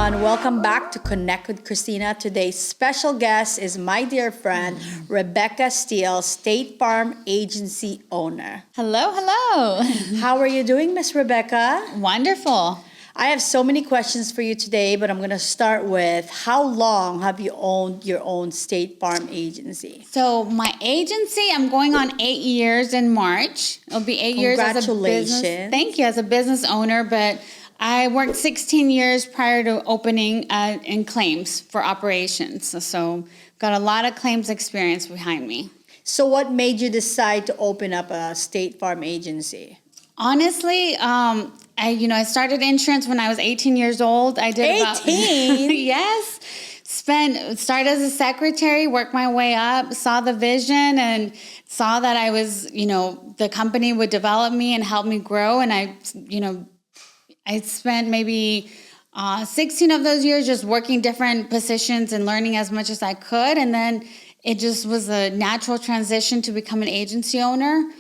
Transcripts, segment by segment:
everyone. Welcome back to Connect with Christina. Today's special guest is my dear friend, Rebeca Steele, State Farm agency owner. Hello, hello. How are you doing, Miss Rebecca? Wonderful. I have so many questions for you today, but I'm going to start with how long have you owned your own State Farm agency? So my agency, I'm going on 8 years in March. It'll be 8 years as a business. Congratulations. Thank you, as a business owner, but I worked 16 years prior to opening in claims for operations. So got a lot of claims experience behind me. So what made you decide to open up a State Farm agency? Honestly, I started insurance when I was 18 years old. I did 18? Yes. Started as a secretary, worked my way up, saw the vision and saw that I was, the company would develop me and help me grow. And I spent maybe 16 of those years just working different positions and learning as much as I could. And then it just was a natural transition to become an agency owner.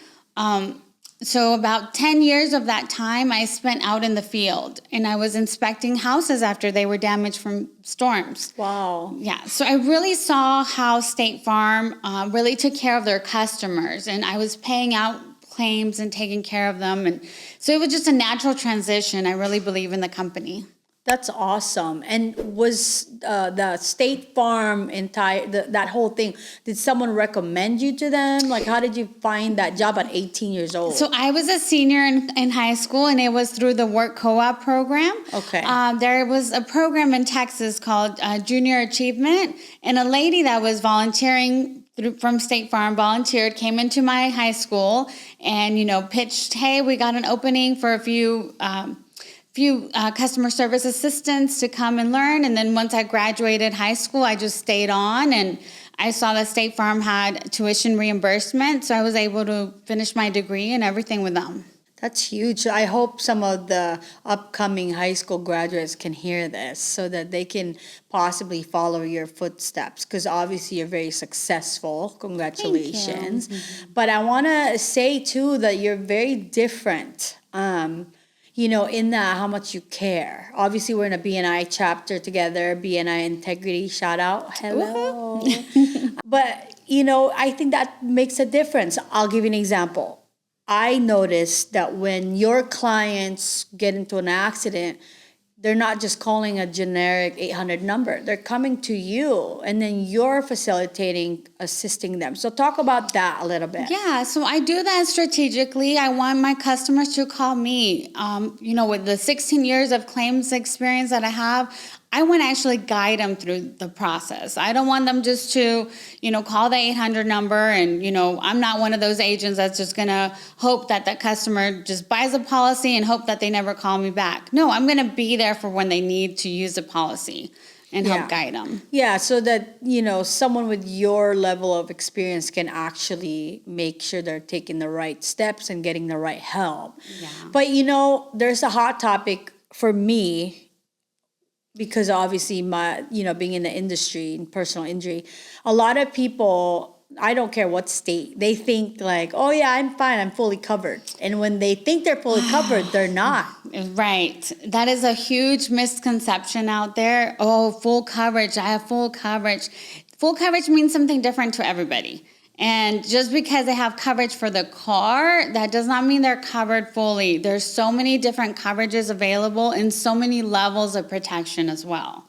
So about 10 years of that time I spent out in the field, and I was inspecting houses after they were damaged from storms. Wow. Yeah. So I really saw how State Farm really took care of their customers, and I was paying out claims and taking care of them. And so it was just a natural transition. I really believe in the company. That's awesome. And was the State Farm that whole thing, did someone recommend you to them? Like, how did you find that job at 18 years old? So I was a senior in high school, and it was through the work co-op program. Okay. There was a program in Texas called Junior Achievement, and a lady that was volunteering from State Farm volunteered, came into my high school and, pitched, hey, we got an opening for a few customer service assistants to come and learn. And then once I graduated high school, I just stayed on, and I saw that State Farm had tuition reimbursement. So I was able to finish my degree and everything with them. That's huge. I hope some of the upcoming high school graduates can hear this so that they can possibly follow your footsteps, because obviously you're very successful. Congratulations. Thank you. But I want to say too that you're very different. In that how much you care. Obviously, we're in a BNI chapter together, BNI Integrity, shout out, hello. But, I think that makes a difference. I'll give you an example. I noticed that when your clients get into an accident, they're not just calling a generic 800 number. They're coming to you, and then you're facilitating, assisting them. So talk about that a little bit. Yeah, so I do that strategically. I want my customers to call me. With the 16 years of claims experience that I have, I want to actually guide them through the process. I don't want them just to, call the 800 number and, I'm not one of those agents that's just going to hope that that customer just buys a policy and hope that they never call me back. No, I'm going to be there for when they need to use the policy and help guide them. Yeah, so that, someone with your level of experience can actually make sure they're taking the right steps and getting the right help. Yeah. But, there's a hot topic for me, because obviously being in the industry, in personal injury, a lot of people, I don't care what state, they think like, oh yeah, I'm fine, I'm fully covered. And when they think they're fully covered, they're not. Right. That is a huge misconception out there. Oh, full coverage, I have full coverage. Full coverage means something different to everybody. And just because they have coverage for the car, that does not mean they're covered fully. There's so many different coverages available and so many levels of protection as well.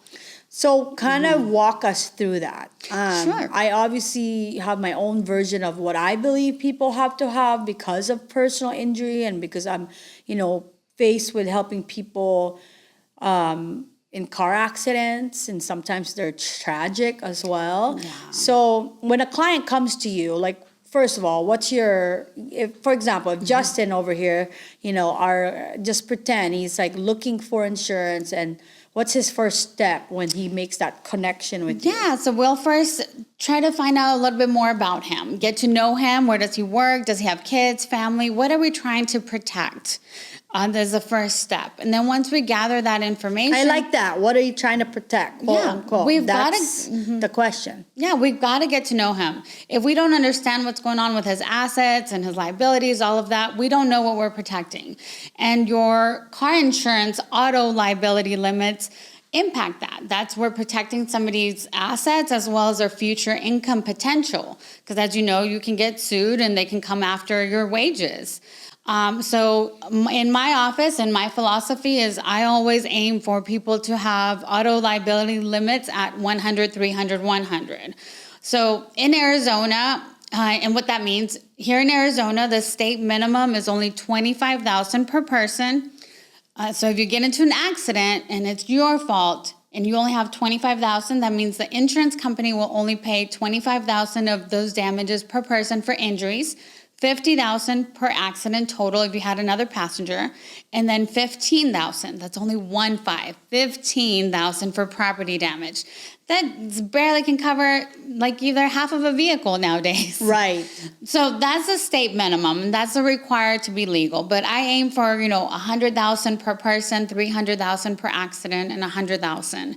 So kind of walk us through that. Sure. I obviously have my own version of what I believe people have to have because of personal injury and because I'm, faced with helping people in car accidents, and sometimes they're tragic as well. Yeah. So when a client comes to you, like, first of all, for example, if Justin over here, just pretend he's like looking for insurance, and what's his first step when he makes that connection with you? Yeah, so we'll first try to find out a little bit more about him, get to know him. Where does he work? Does he have kids, family? What are we trying to protect? There's the first step. And then once we gather that information... I like that. What are you trying to protect? Quote, unquote. That's the question. Yeah, we've got to get to know him. If we don't understand what's going on with his assets and his liabilities, all of that, we don't know what we're protecting. And your car insurance auto liability limits, impact that. That's where protecting somebody's assets as well as their future income potential. Because as you know, you can get sued and they can come after your wages. So in my office, and my philosophy is I always aim for people to have auto liability limits at 100, 300, 100. So in Arizona, and what that means, here in Arizona, the state minimum is only $25,000 per person. So if you get into an accident and it's your fault and you only have $25,000, that means the insurance company will only pay $25,000 of those damages per person for injuries, $50,000 per accident total if you had another passenger, and then $15,000. That's only 15,000 for property damage. That barely can cover like either half of a vehicle nowadays. Right. So that's the state minimum, and that's required to be legal. But I aim for, $100,000 per person, $300,000 per accident, and $100,000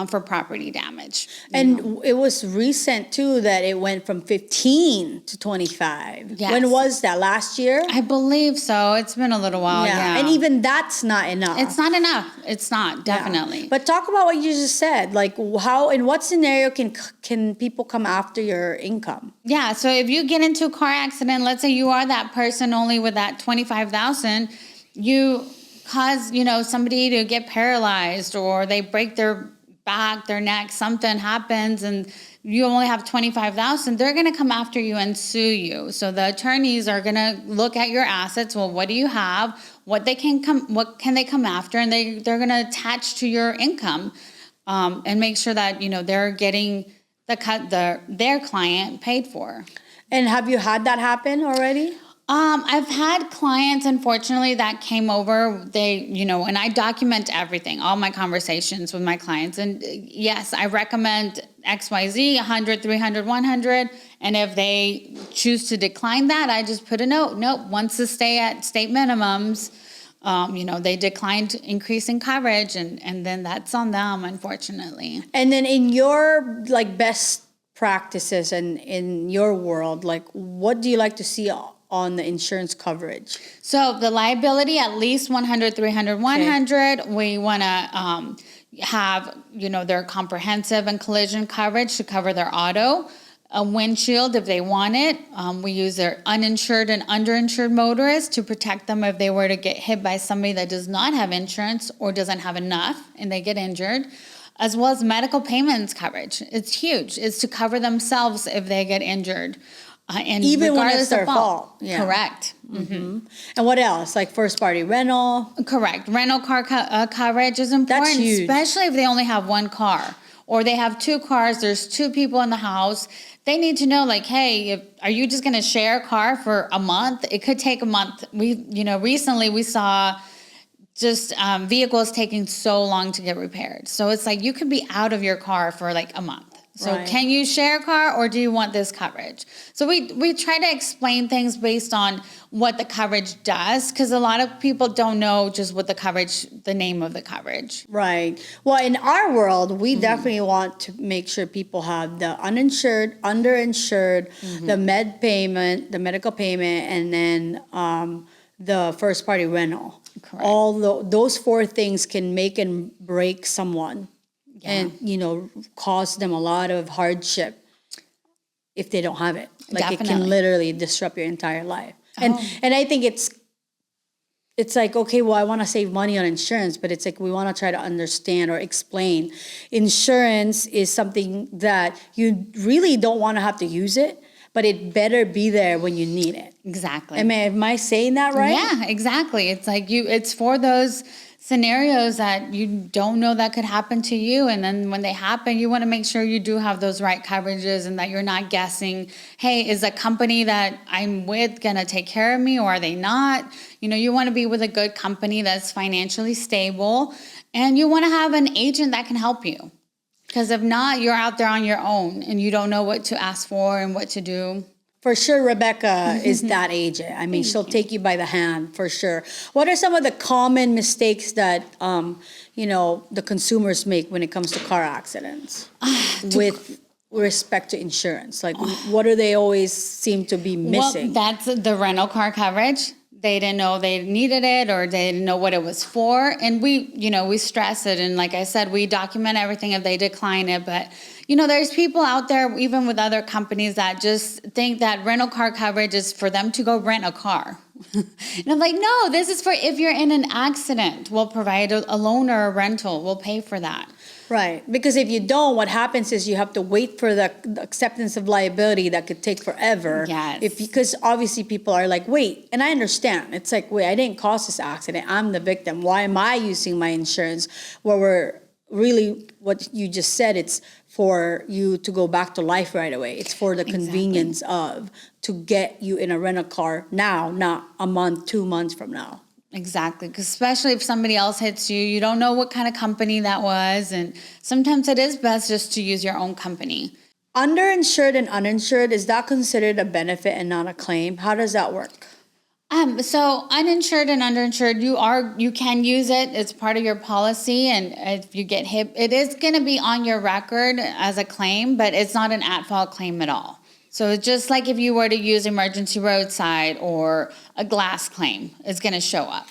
for property damage. And it was recent too that it went from 15 to 25. Yes. When was that? Last year? I believe so. It's been a little while. Yeah. And even that's not enough. It's not enough. It's not, definitely. Yeah. But talk about what you just said. Like how, in what scenario can people come after your income? Yeah. So if you get into a car accident, let's say you are that person only with that 25,000, you cause, somebody to get paralyzed, or they break their back, their neck, something happens, and you only have 25,000, they're going to come after you and sue you. So the attorneys are going to look at your assets. Well, what do you have? What can they come after? And they're going to attach to your income, and make sure that, they're getting their client paid for. And have you had that happen already? I've had clients, unfortunately, that came over, and I document everything, all my conversations with my clients. And yes, I recommend XYZ, 100, 300, 100. And if they choose to decline that, I just put a note. Nope, wants to stay at state minimums. They declined increasing coverage, and then that's on them, unfortunately. And then in your best practices and in your world, what do you like to see on the insurance coverage? So the liability, at least 100, 300, 100. Okay. We want to have, their comprehensive and collision coverage to cover their auto, a windshield if they want it. We use their uninsured and underinsured motorists to protect them if they were to get hit by somebody that does not have insurance or doesn't have enough and they get injured, as well as medical payments coverage. It's huge. It's to cover themselves if they get injured. And even when it's their fault. Yeah. Correct. Mm-hmm. And what else? Like first party rental? Correct. Rental car coverage is important. That's huge. Especially if they only have one car, or they have two cars, there's two people in the house. They need to know, hey, are you just going to share a car for a month? It could take a month. Recently we saw just vehicles taking so long to get repaired. So it's you could be out of your car for a month. So right. Can you share a car, or do you want this coverage? So we try to explain things based on what the coverage does, because a lot of people don't know just what the name of the coverage. Right. Well, in our world, we definitely want to make sure people have the uninsured, underinsured, the medical payment, and then the first party rental. Correct. All those four things can make and break someone. Yeah. And, cause them a lot of hardship if they don't have it. Definitely. It can literally disrupt your entire life. And I think it's okay, well, I want to save money on insurance, but it's we want to try to understand or explain. Insurance is something that you really don't want to have to use it, but it better be there when you need it. Exactly. Am I saying that right? Yeah, exactly. It's it's for those scenarios that you don't know that could happen to you, and then when they happen, you want to make sure you do have those right coverages, and that you're not guessing, hey, is the company that I'm with gonna take care of me, or are they not? You want to be with a good company that's financially stable, and you want to have an agent that can help you, because if not, you're out there on your own and you don't know what to ask for and what to do. For sure, Rebecca is that agent. I mean, she'll take you by the hand, for sure. What are some of the common mistakes that, the consumers make when it comes to car accidents with respect to insurance? What do they always seem to be missing? Well, that's the rental car coverage. they didn't know they needed it or they didn't know what it was for. And we stress it. And like I said, we document everything if they decline it. But, there's people out there, even with other companies, that just think that rental car coverage is for them to go rent a car. And I'm like, no, this is for if you're in an accident, we'll provide a loan or a rental. We'll pay for that. Right. Because if you don't, what happens is you have to wait for the acceptance of liability that could take forever. Yes. Because obviously people are like, wait, and I understand. It's like, wait, I didn't cause this accident. I'm the victim. Why am I using my insurance? Where we're really, what you just said, it's for you to go back to life right away. It's for the convenience of to get you in a rental car now, not a month, 2 months from now. Exactly, because especially if somebody else hits you, you don't know what kind of company that was, and sometimes it is best just to use your own company. Underinsured and uninsured, is that considered a benefit and not a claim? How does that work? So uninsured and underinsured, you can use it. It's part of your policy, and if you get hit, it is going to be on your record as a claim, but it's not an at-fault claim at all. So it's just like if you were to use emergency roadside or a glass claim, it's going to show up.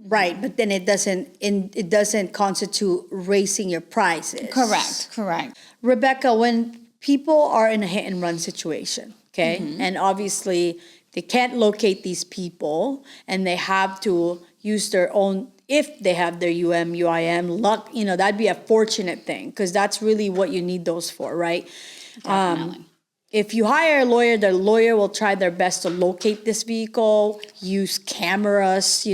Right, but then it doesn't constitute raising your prices. Correct. Rebecca, when people are in a hit and run situation, okay, and obviously they can't locate these people and they have to use their own, if they have their UIM, luck, that'd be a fortunate thing because that's really what you need those for, right? Definitely. If you hire a lawyer, the lawyer will try their best to locate this vehicle, use cameras,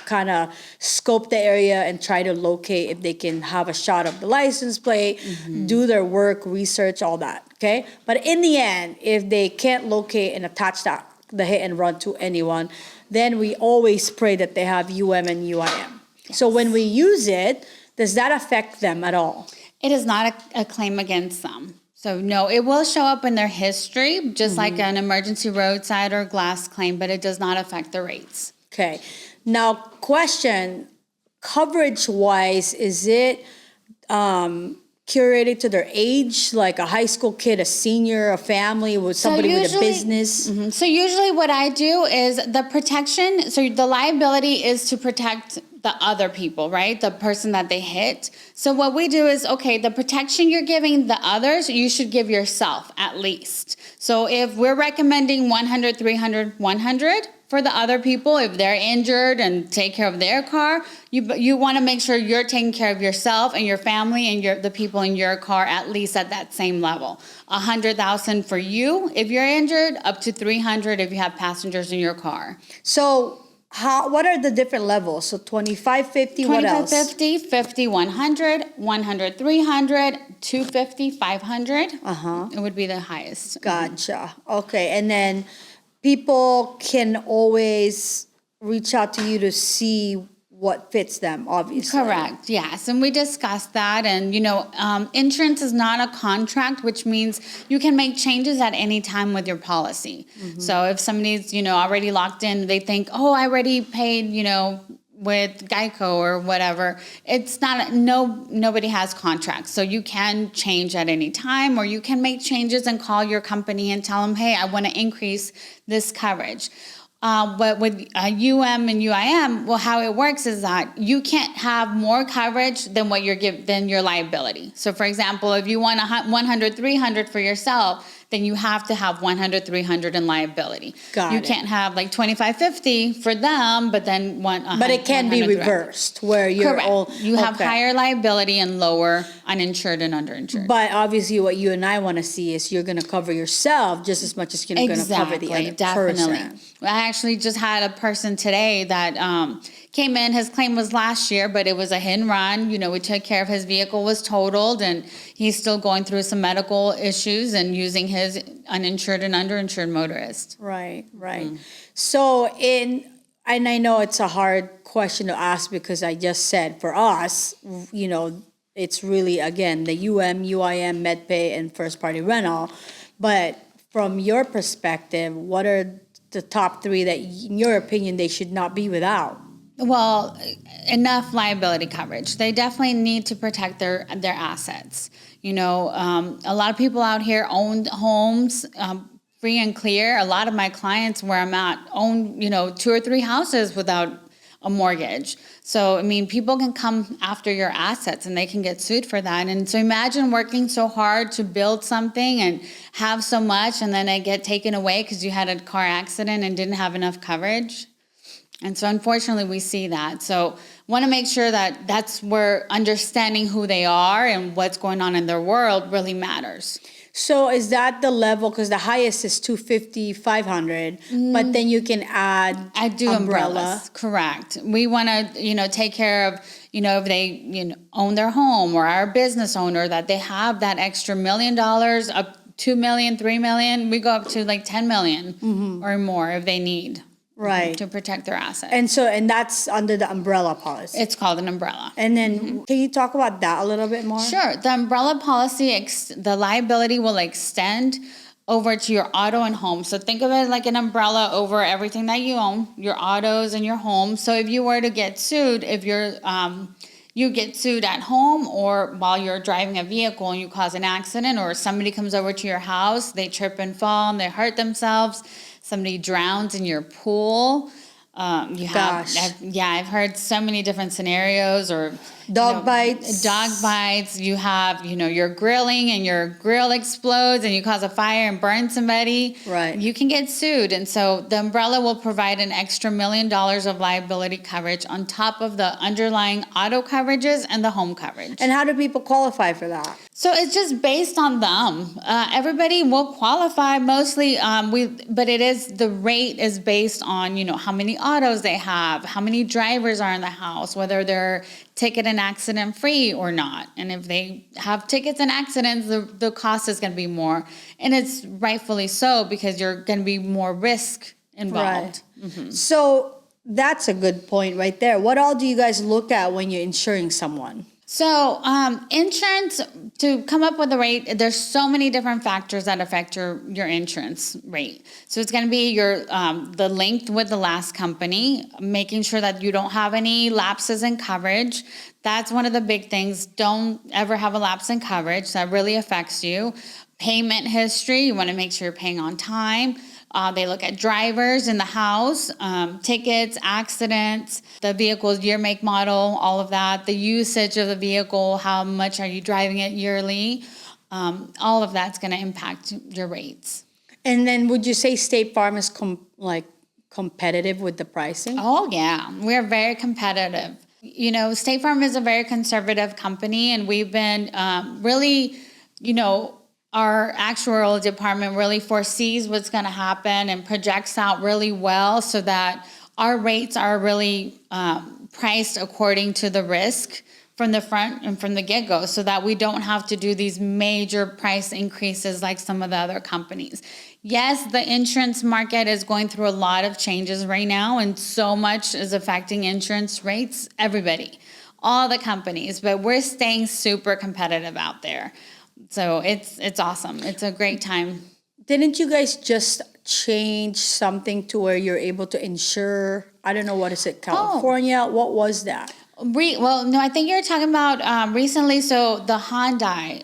kind of scope the area and try to locate if they can have a shot of the license plate, do their work, research, all that, okay? But in the end, if they can't locate and attach the hit and run to anyone, then we always pray that they have and UIM. Yes. So when we use it, does that affect them at all? It is not a claim against them. So no, it will show up in their history, just like an emergency roadside or glass claim, but it does not affect the rates. Okay. Now, question, coverage-wise, is it curated to their age, like a high school kid, a senior, a family, with somebody with a business? So usually what I do is the protection, so the liability is to protect the other people, right? The person that they hit. So what we do is, okay, the protection you're giving the others, you should give yourself at least. So if we're recommending 100, 300, 100 for the other people, if they're injured and take care of their car, you want to make sure you're taking care of yourself and your family and the people in your car at least at that same level. 100,000 for you if you're injured, up to 300 if you have passengers in your car. So what are the different levels? So 25, 50, what else? 25, 50, 50, 100, 100, 300, 250, 500. It would be the highest. Gotcha. Okay. And then people can always reach out to you to see what fits them, obviously. Correct. Yes. And we discussed that. And, insurance is not a contract, which means you can make changes at any time with your policy. So if somebody's, already locked in, they think, oh, I already paid, with Geico or whatever. It's not, nobody has contracts. So you can change at any time, or you can make changes and call your company and tell them, hey, I want to increase this coverage. But with UM and UIM, well, how it works is that you can't have more coverage than what than your liability. So, for example, if you want 100, 300 for yourself, then you have to have 100, 300 in liability. You can't have like 25, 50 for them, but then But it can be reversed, where you're correct. You have higher liability and lower uninsured and underinsured. But obviously, what you and I want to see is you're going to cover yourself just as much as you're going to cover the other person. I actually just had a person today that came in. His claim was last year, but it was a hit and run. We took care of his vehicle was totaled, and he's still going through some medical issues and using his uninsured and underinsured motorist. Right. So and I know it's a hard question to ask because I just said for us, it's really, again, the UIM, MedPay, and first party rental. But from your perspective, what are the top three that, in your opinion, they should not be without? Well, enough liability coverage. They definitely need to protect their assets. A lot of people out here own homes free and clear. A lot of my clients where I'm at own, 2 or 3 houses without a mortgage. So, I mean, people can come after your assets and they can get sued for that. And so imagine working so hard to build something and have so much and then it get taken away because you had a car accident and didn't have enough coverage. And so unfortunately we see that. So want to make sure that that's where understanding who they are and what's going on in their world really matters. So is that the level? Because the highest is 250, 500, but then you can add I do umbrellas. Correct. We want to, take care of, if they, own their home or are a business owner, that they have that extra $1 million, up 2 million, 3 million. We go up to like 10 million or more if they need. Right. To protect their assets. And that's under the umbrella policy. It's called an umbrella. And then can you talk about that a little bit more? Sure. The umbrella policy, the liability will extend over to your auto and home. So think of it like an umbrella over everything that you own, your autos and your home. So if you were to get sued, if you get sued at home or while you're driving a vehicle and you cause an accident, or somebody comes over to your house, they trip and fall and they hurt themselves, somebody drowns in your pool. I've heard so many different scenarios, or dog bites. You have, you're grilling and your grill explodes and you cause a fire and burn somebody. Right. You can get sued. And so the umbrella will provide an extra $1 million of liability coverage on top of the underlying auto coverages and the home coverage. And how do people qualify for that? So it's just based on them. Everybody will qualify mostly, but the rate is based on, how many autos they have, how many drivers are in the house, whether they're ticket and accident free or not. And if they have tickets and accidents, the cost is going to be more. And it's rightfully so, because you're going to be more risk involved. Right. Mm-hmm. So that's a good point right there. What all do you guys look at when you're insuring someone? So insurance, to come up with a rate, there's so many different factors that affect your insurance rate. So it's going to be the length with the last company, making sure that you don't have any lapses in coverage. That's one of the big things. Don't ever have a lapse in coverage. That really affects you. Payment history, you want to make sure you're paying on time. They look at drivers in the house, tickets, accidents, the vehicle's year, make, model, all of that, the usage of the vehicle, how much are you driving it yearly, all of that's going to impact your rates. And then would you say State Farm is competitive with the pricing? Oh, yeah. We're very competitive. State Farm is a very conservative company, and we've been really, our actuarial department really foresees what's going to happen and projects out really well, so that our rates are really priced according to the risk from the front and from the get-go, so that we don't have to do these major price increases like some of the other companies. Yes, the insurance market is going through a lot of changes right now, and so much is affecting insurance rates, everybody, all the companies, but we're staying super competitive out there. So it's awesome. It's a great time. Didn't you guys just change something to where you're able to insure, I don't know, what is it, California? Oh. What was that? No, I think you're talking about recently. So the Hyundais,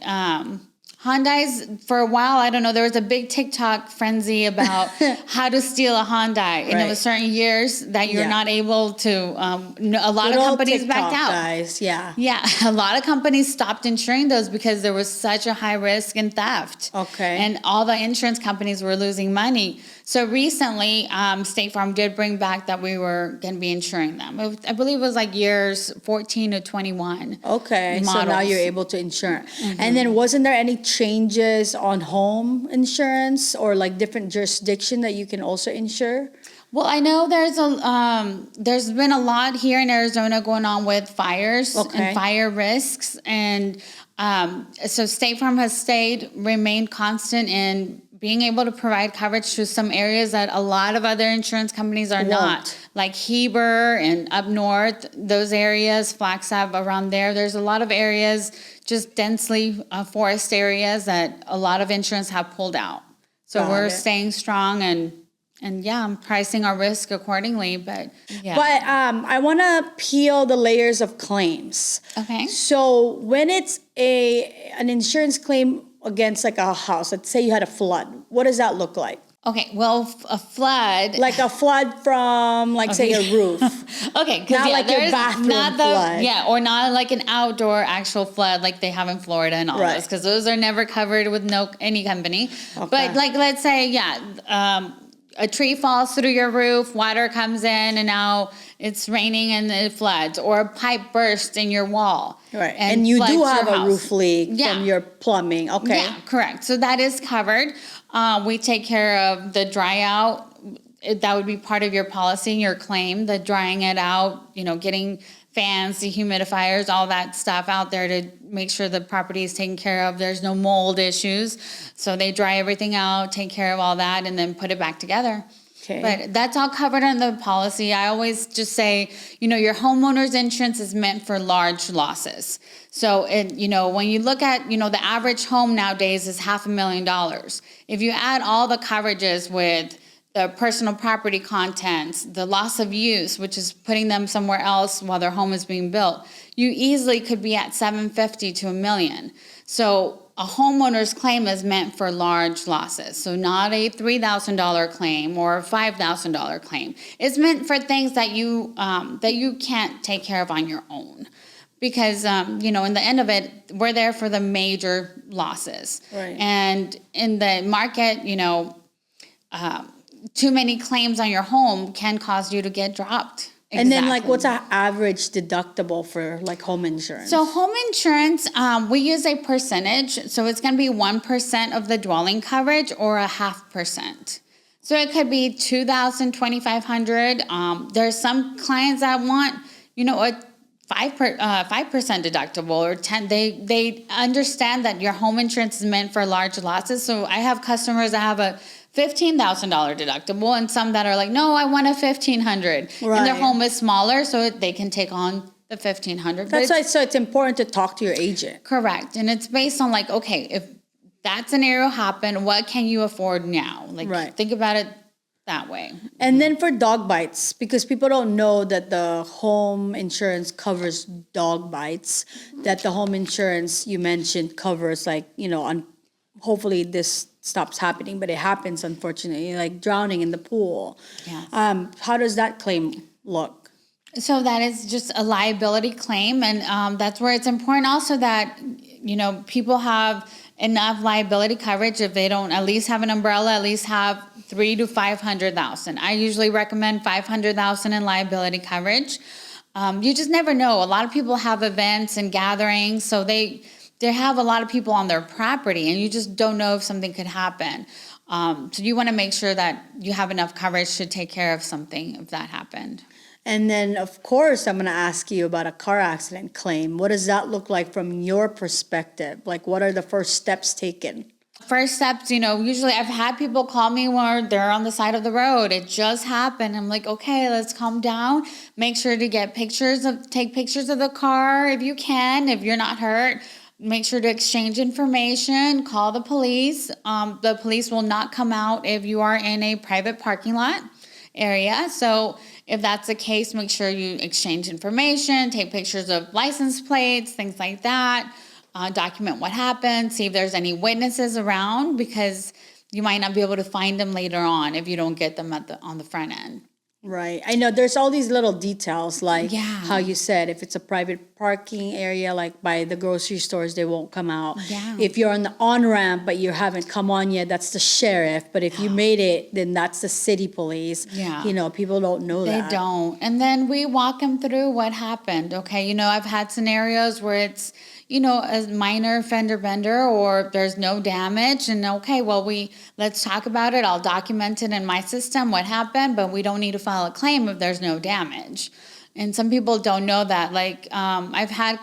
for a while, I don't know, there was a big TikTok frenzy about how to steal a Hyundai. Right. And it was certain years that you're not able to, a lot of companies backed out. Guys, yeah. Yeah, a lot of companies stopped insuring those because there was such a high risk in theft. Okay. And all the insurance companies were losing money. So recently, State Farm did bring back that we were going to be insuring them. I believe it was like years 14 to 21. Okay, models. So now you're able to insure. Mm-hmm. And then wasn't there any changes on home insurance or like different jurisdiction that you can also insure? Well, I know there's been a lot here in Arizona going on with fires and fire risks. And so State Farm has remained constant in being able to provide coverage to some areas that a lot of other insurance companies are not, like Heber and up north, those areas, Flagstaff around there. There's a lot of areas, just densely forest areas, that a lot of insurance have pulled out. So we're staying strong and I'm pricing our risk accordingly. But I want to peel the layers of claims. Okay. So when it's an insurance claim against like a house, let's say you had a flood, what does that look like? Okay, well, a flood. Like a flood from, like, say, a roof. Okay, because Not like your there's bathroom not the flood. or not like an outdoor actual flood like they have in Florida and all Right. those, because those are never covered with any company. Okay. But like, let's say, a tree falls through your roof, water comes in, and now it's raining and it floods, or a pipe bursts in your wall. Right. And you floods do your have a house. roof leak Yeah. from your plumbing. Okay. Yeah, correct. So that is covered. We take care of the dry out. That would be part of your policy and your claim, the drying it out, getting fans, dehumidifiers, all that stuff out there to make sure the property is taken care of. There's no mold issues. So they dry everything out, take care of all that, and then put it back together. Okay. But that's all covered in the policy. I always just say, your homeowner's insurance is meant for large losses. So, when you look at, the average home nowadays is $500,000. If you add all the coverages with the personal property contents, the loss of use, which is putting them somewhere else while their home is being built, you easily could be at $750,000 to $1 million. So a homeowner's claim is meant for large losses. So not a $3,000 claim or a $5,000 claim. It's meant for things that you can't take care of on your own. Because, in the end of it, we're there for the major losses. Right. And in the market, too many claims on your home can cause you to get dropped. And then, like, what's our average deductible for, like, home insurance? So home insurance, we use a percentage. So it's going to be 1% of the dwelling coverage or a 0.5%. So it could be $2,000, $2,500. There's some clients that want, a 5% deductible or 10. They understand that your home insurance is meant for large losses. So I have customers that have a $15,000 deductible, and some that are like, no, I want a $1,500, right. and their home is smaller, so they can take on the $1,500. That's why. So it's important to talk to your agent. Correct, and it's based on like, okay, if that scenario happened, what can you afford now? Like, right. Think about it that way. And then for dog bites, because people don't know that the home insurance covers dog bites, that the home insurance you mentioned covers, like, hopefully this stops happening, but it happens, unfortunately, like drowning in the pool. Yes. How does that claim look? So that is just a liability claim, and that's where it's important also that, people have enough liability coverage. If they don't at least have an umbrella, at least have $300,000 to $500,000. I usually recommend $500,000 in liability coverage. You just never know. A lot of people have events and gatherings, so they have a lot of people on their property, and you just don't know if something could happen. So you want to make sure that you have enough coverage to take care of something if that happened. And then, of course, I'm going to ask you about a car accident claim. What does that look like from your perspective? Like, what are the first steps taken? First steps, usually I've had people call me when they're on the side of the road. It just happened. I'm like, okay, let's calm down. Make sure to take pictures of the car if you can, if you're not hurt. Make sure to exchange information, call the police. The police will not come out if you are in a private parking lot area. So if that's the case, make sure you exchange information, take pictures of license plates, things like that. Document what happened, see if there's any witnesses around, because you might not be able to find them later on if you don't get them on the front end. Right. I know there's all these little details, like how you said, if it's a private parking area, like by the grocery stores, they won't come out. Yeah. If you're on the on-ramp, but you haven't come on yet, that's the sheriff. But if you made it, then that's the city police. Yeah. People don't know that. They don't. And then we walk them through what happened. Okay. I've had scenarios where it's, a minor fender bender or there's no damage, and okay, well, let's talk about it. I'll document it in my system, what happened, but we don't need to file a claim if there's no damage. And some people don't know that. Like, I've had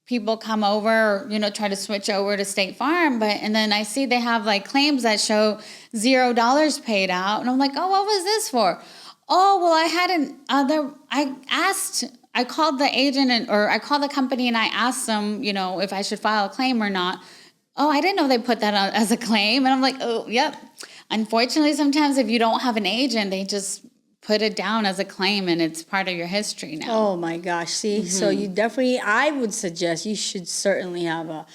people come over, try to switch over to Statefarm, and then I see they have like claims that show $0 paid out. And I'm like, oh, what was this for? Oh, well, I called the agent or I called the company and I asked them, if I should file a claim or not. Oh, I didn't know they put that out as a claim. And I'm like, oh, yep. Unfortunately, sometimes if you don't have an agent, they just put it down as a claim and it's part of your history now. Oh my gosh. See, so you definitely, I would suggest you should certainly have a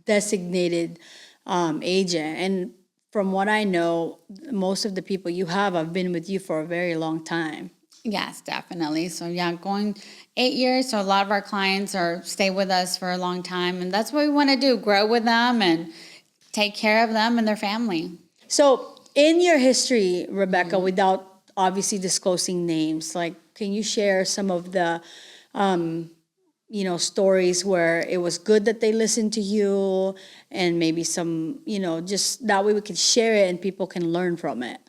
designated agent. And from what I know, most of the people you have been with you for a very long time. Yes, definitely. So yeah, going 8 years. So a lot of our clients are stay with us for a long time, and that's what we want to do: grow with them and take care of them and their family. So, in your history, Rebecca, without obviously disclosing names, like, can you share some of the, stories where it was good that they listened to you, and maybe some, just that way we can share it and people can learn from it?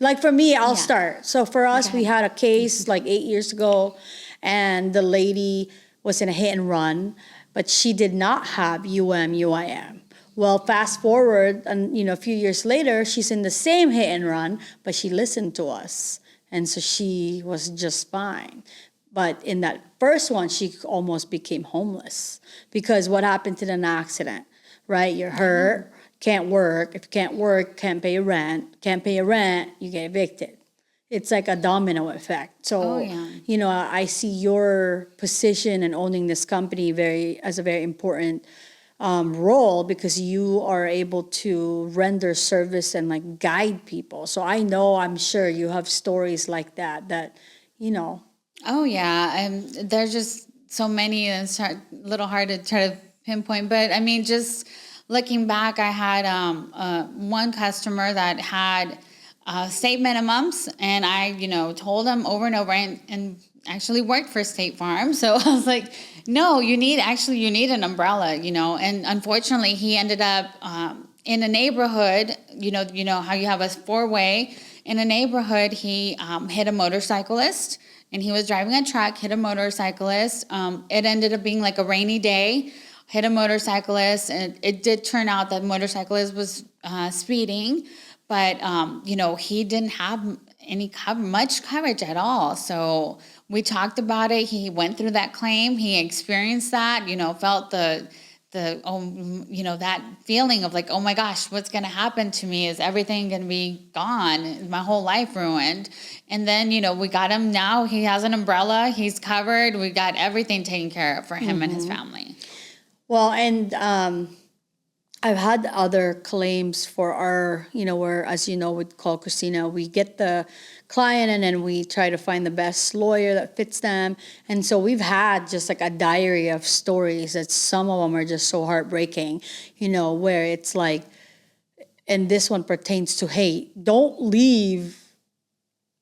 Like for me, I'll Yeah. start. So for us, we had a case like 8 years ago, and the lady was in a hit and run, but she did not have UM/UIM. Well, fast forward, and a few years later, she's in the same hit and run, but she listened to us, and so she was just fine. But in that first one, she almost became homeless because what happened to an accident, right? You're hurt, can't work. If you can't work, can't pay your rent. Can't pay your rent, you get evicted. It's like a domino effect. So, Oh, yeah. I see your position and owning this company as a very important role because you are able to render service and like guide people. So I'm sure you have stories like that, you know. Oh yeah, and there's just so many, and it's a little hard to try to pinpoint. But I mean, just looking back, I had one customer that had state minimums, and I, told him over and over, and actually worked for State Farm. So I was like, no, you need an umbrella, And unfortunately, he ended up in a neighborhood. You know how you have a four-way in a neighborhood. He hit a motorcyclist. And he was driving a truck, hit a motorcyclist. It ended up being like a rainy day, hit a motorcyclist. And it did turn out that motorcyclist was speeding, but, he didn't have much coverage at all. So we talked about it. He went through that claim. He experienced that, felt that feeling of like, oh my gosh, what's going to happen to me? Is everything going to be gone? Is my whole life ruined? And then, we got him now. He has an umbrella. He's covered. We got everything taken care of for him and his family. Well, and I've had other claims for our, where, as you know, with Call Christina, we get the client and then we try to find the best lawyer that fits them. And so we've had just like a diary of stories that some of them are just so heartbreaking, where it's like, and this one pertains to, hey, don't leave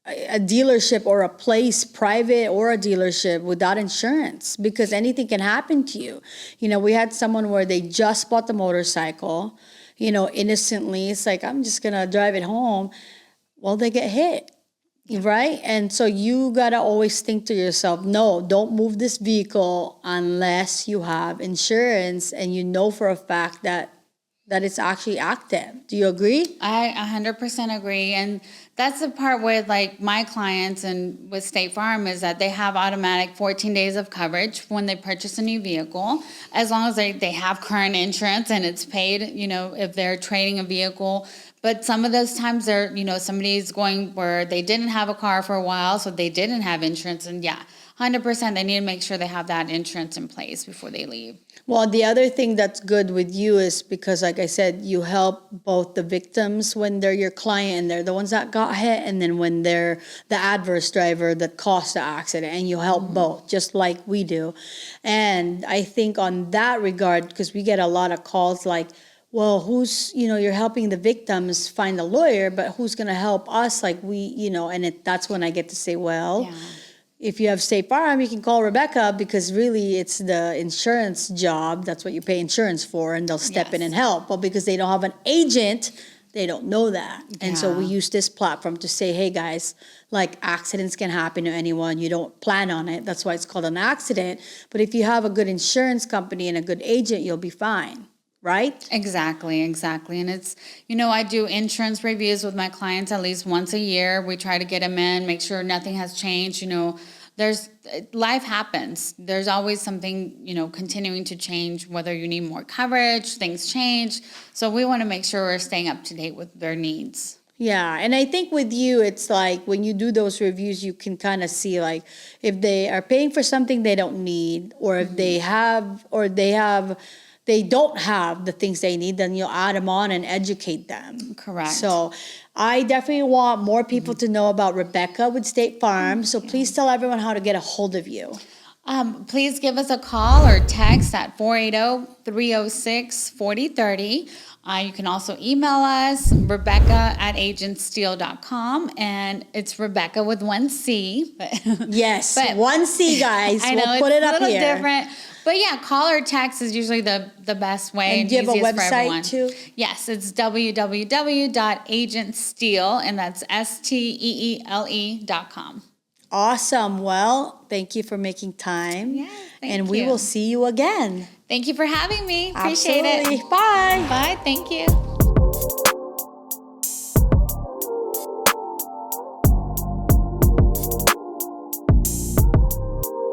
a dealership or a place, private or a dealership, without insurance because anything can happen to you. We had someone where they just bought the motorcycle, innocently. It's like, I'm just going to drive it home. Well, they get hit, right? And so you got to always think to yourself, no, don't move this vehicle unless you have insurance and you know for a fact that it's actually active. Do you agree? I 100% agree. And that's the part with like my clients and with State Farm is that they have automatic 14 days of coverage when they purchase a new vehicle, as long as they have current insurance and it's paid, if they're trading a vehicle. But some of those times they're, somebody's going where they didn't have a car for a while, so they didn't have insurance. And yeah, 100%, they need to make sure they have that insurance in place before they leave. Well, the other thing that's good with you is because, like I said, you help both the victims when they're your client and they're the ones that got hit, and then when they're the adverse driver that caused the accident, and you help both, just like we do. And I think on that regard, because we get a lot of calls like, well, who's, you're helping the victims find a lawyer, but who's going to help us? Like that's when I get to say, well, Yeah. If you have State Farm, you can call Rebecca because really it's the insurance job. That's what you pay insurance for, and they'll step in and help. But because they don't have an agent, they don't know that. And so we use this platform to say, hey guys, like accidents can happen to anyone. You don't plan on it. That's why it's called an accident. But if you have a good insurance company and a good agent, you'll be fine. Right? Exactly. And it's, I do insurance reviews with my clients at least once a year. We try to get them in, make sure nothing has changed. Life happens. There's always something, continuing to change, whether you need more coverage, things change. So we want to make sure we're staying up to date with their needs. Yeah, and I think with you, it's like when you do those reviews, you can kind of see like if they are paying for something they don't need, or if they have they don't have the things they need, then you'll add them on and educate them. Correct. So I definitely want more people to know about Rebeca with State Farm. So please tell everyone how to get a hold of you. Please give us a call or text at 480-306-4030. You can also email us, Rebecca@agentsteele.com, and it's Rebecca with one C. Yes, one C, guys. I know, we'll put it up here. It's a little different. But yeah, call or text is usually the best way And do you have a easiest for website everyone. too? Yes, it's www.agentsteele, and that's STEELE.com. Awesome. Well, thank you for making time. Yeah, thank and we you. will see you again. Thank you for having me. Appreciate Absolutely. it. Bye. Bye. Thank you.